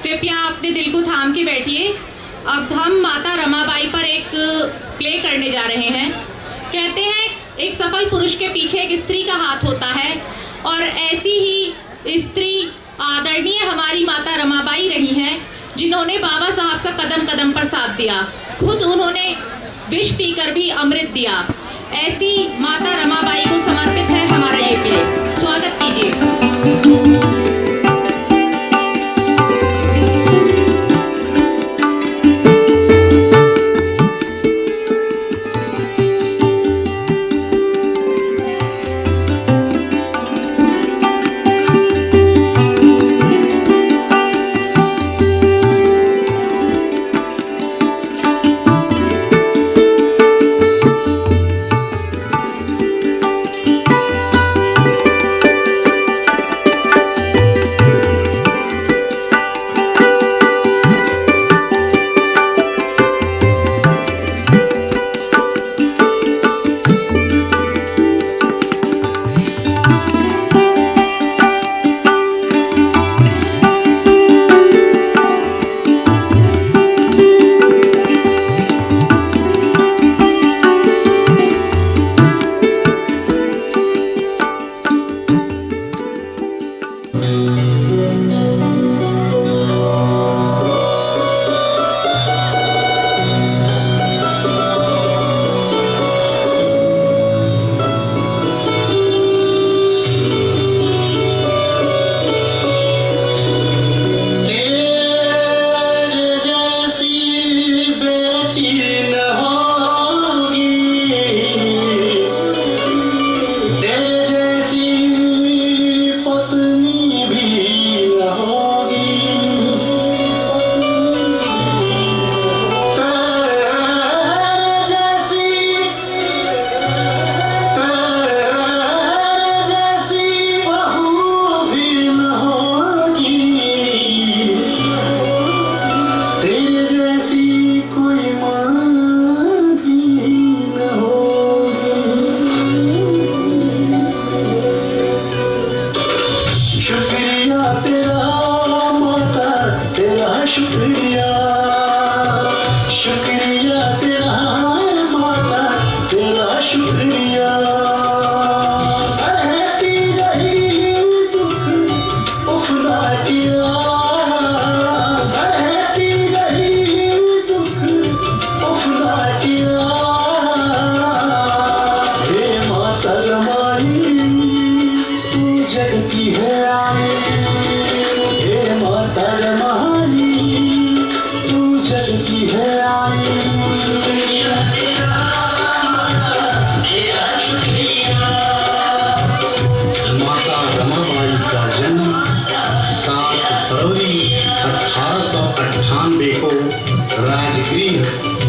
कृपया अपने दिल को थाम के बैठिए। अब हम माता रमाबाई पर एक प्ले करने जा रहे हैं। कहते हैं एक सफल पुरुष के पीछे एक स्त्री का हाथ होता है और ऐसी ही स्त्री आदरणीय हमारी माता रमाबाई रही हैं, जिन्होंने बाबा साहब का कदम कदम पर साथ दिया। खुद उन्होंने विष पीकर भी अमृत दिया। ऐसी माता रमाबाई को समर्पित है हमारा ये प्ले। स्वागत कीजिए।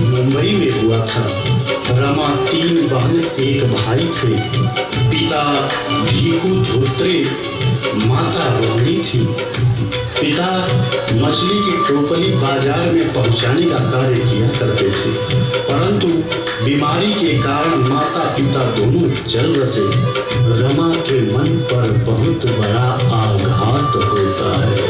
मुंबई में हुआ था। रमा 3 बहन एक भाई थे। पिता भीखू धोत्रे, माता रोहिणी थी। पिता मछली की टोकरी बाजार में पहुंचाने का कार्य किया करते थे, परंतु बीमारी के कारण माता पिता दोनों चल बसे। रमा के मन पर बहुत बड़ा आघात होता है।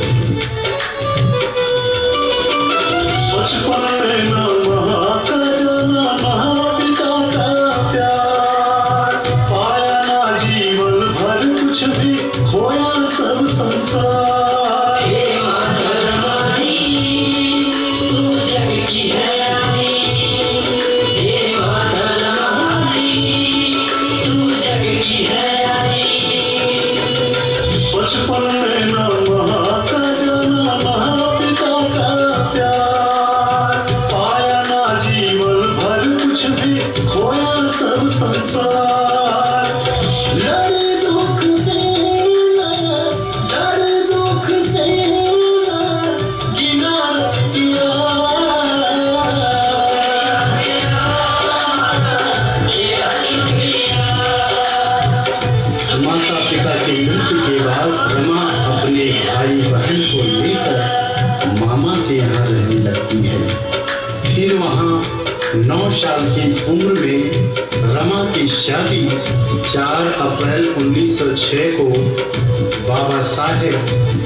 रमा की शादी 4 अप्रैल 1906 को बाबा साहेब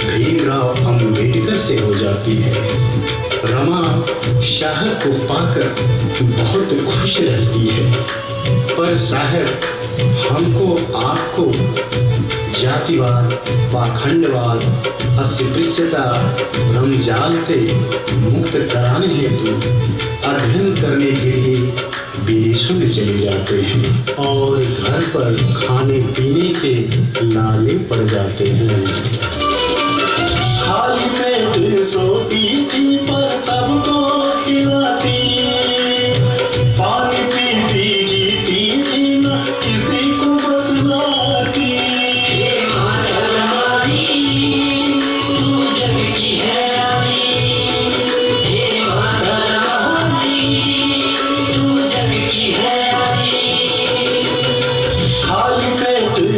भीमराव अंबेडकर से हो जाती है। रमा साहब को पाकर बहुत खुश रहती है, पर साहब हमको आपको जातिवाद, पाखंडवाद, अस्पृश्यता, रमजाल से मुक्त कराने हेतु अध्ययन करने के लिए विदेशों में चले जाते हैं और घर पर खाने पीने के लाले पड़ जाते हैं। खाली पेट सोती थी पर सबको खिलाती, पानी पी पी जीती थी न किसी को बतलाती।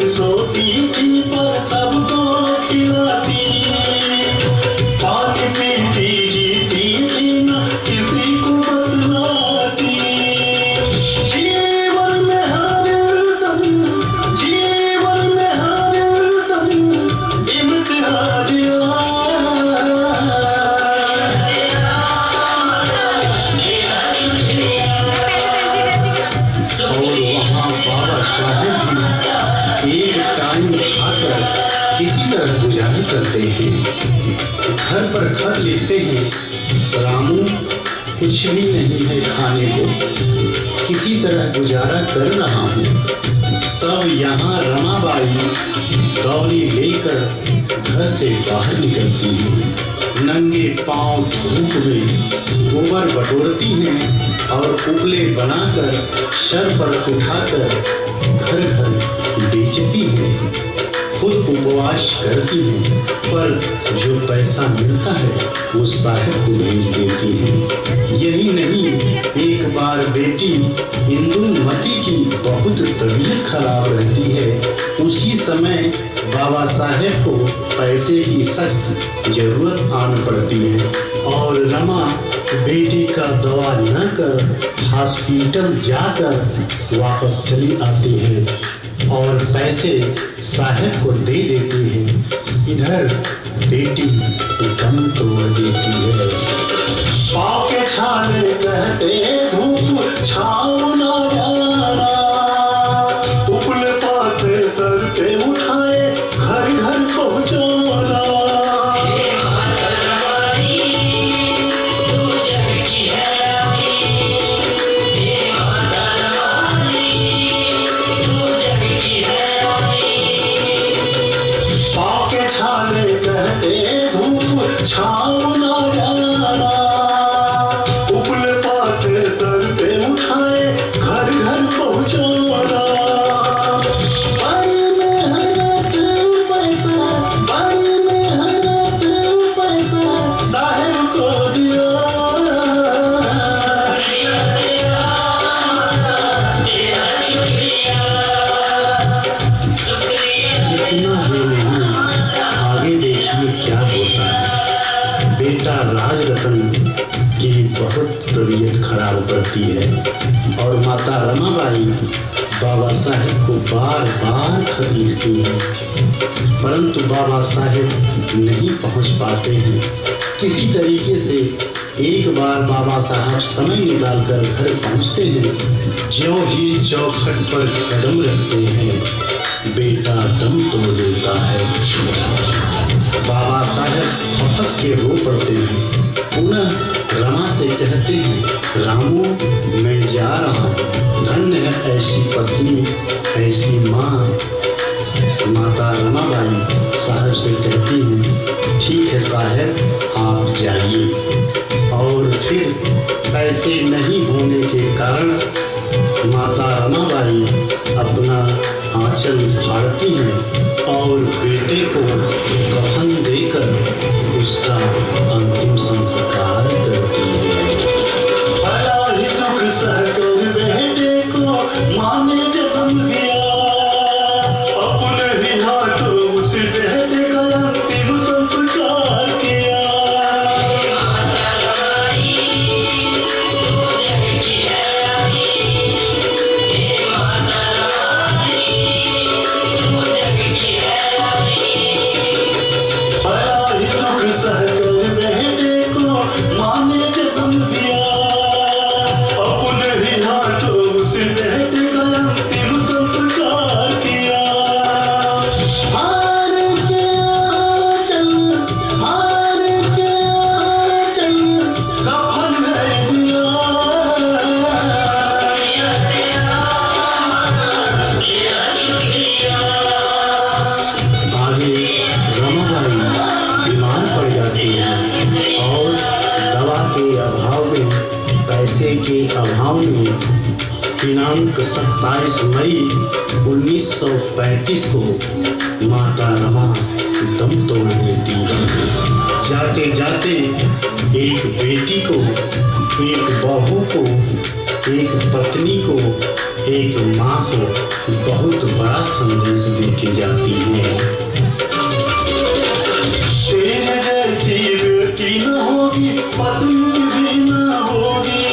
सोती थी पर सबको खिलाती, पानी पी पी जीती थी न किसी को बतलाती। जीवन में हर दम इम्तिहान दिया। और वहाँ बाबा साहेब भी एक टाइम खाकर किसी तरह गुजारा करते हैं। घर पर खत लिखते हैं, रामू कुछ भी नहीं है खाने को, किसी तरह गुजारा कर रहा हूँ। तब यहाँ रमाबाई दौरी लेकर घर से बाहर निकलती है। नंगे पांव धूप में गोबर बटोरती हैं और उपले बनाकर सर पर उठाकर घर घर बेचती हैं। खुद उपवास करती हैं, पर जो पैसा मिलता है वो साहब को भेज देती हैं। यही नहीं, एक बार बेटी इंदुमती की बहुत तबीयत खराब रहती है। उसी समय बाबा साहेब को पैसे की सख्त जरूरत आन पड़ती है और रमा बेटी का दवा न कर हॉस्पिटल जाकर वापस चली आती है और पैसे साहब को दे देती है। इधर बेटी दम तोड़ देती है। पाँव के छाले कहते धूप छाँव ना जाना, उपले पाते सर पे उठाए घर घर पहुँचाना। छाले कहते धूप छाँव ना जाना, उपले पाते सर पे उठाए घर घर पहुँचाना। बड़ी मेहनत पैसा साहब को दिया। इतना ही नहीं, आगे देखिए क्या होता है। बेटा राजरतन की बहुत तबीयत खराब पड़ती है और माता रमाबाई बाबा साहेब को बार बार खत लिखती है, परंतु बाबा साहेब नहीं पहुंच पाते हैं। किसी तरीके से एक बार बाबा साहब समय निकालकर घर पहुंचते हैं। ज्यों ही चौखट पर कदम रखते हैं, बेटा दम तोड़ देता है। बाबा साहब खपक के रो पड़ते हैं। पुनः रमा से कहते हैं, रामू मैं जा रहा हूँ, धन्य है ऐसी पत्नी ऐसी माँ। माता रमाबाई साहब से कहती हैं, ठीक है साहब आप जाइए। और फिर पैसे नहीं होने के कारण माता रमाबाई अपना आंचल फाड़ती हैं और बेटे को कफन देकर उसका अंतिम संस्कार करती है। बड़ा ही दुख सहकर बेटे को माँ ने जन्म दिया, अपने ही हाथों उस बेटे का अंतिम संस्कार किया। दिनांक 27 मई 1935 को माता रमा दम तोड़ देती है। जाते जाते एक बेटी को, एक बहू को, एक पत्नी को, एक माँ को बहुत बड़ा संदेश देके जाती है। तेरे जैसी बेटी न होगी, पत्नी भी न होगी,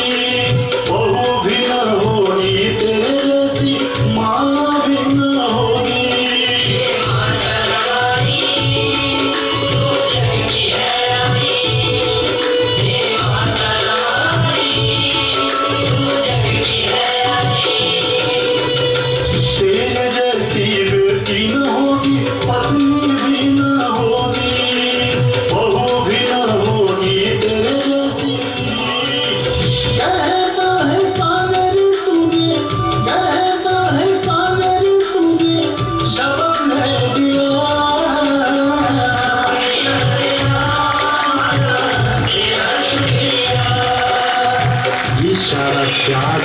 बहू भी न होगी, तेरे जैसी माँ भी न होगी। तेरे जैसी बेटी न होगी, पत्नी भी न होगी, बहू भी न होगी, तेरे जैसी। कहता है सागर तूने, कहता है सागर तूने शब्द है दिया। ये सारा त्याग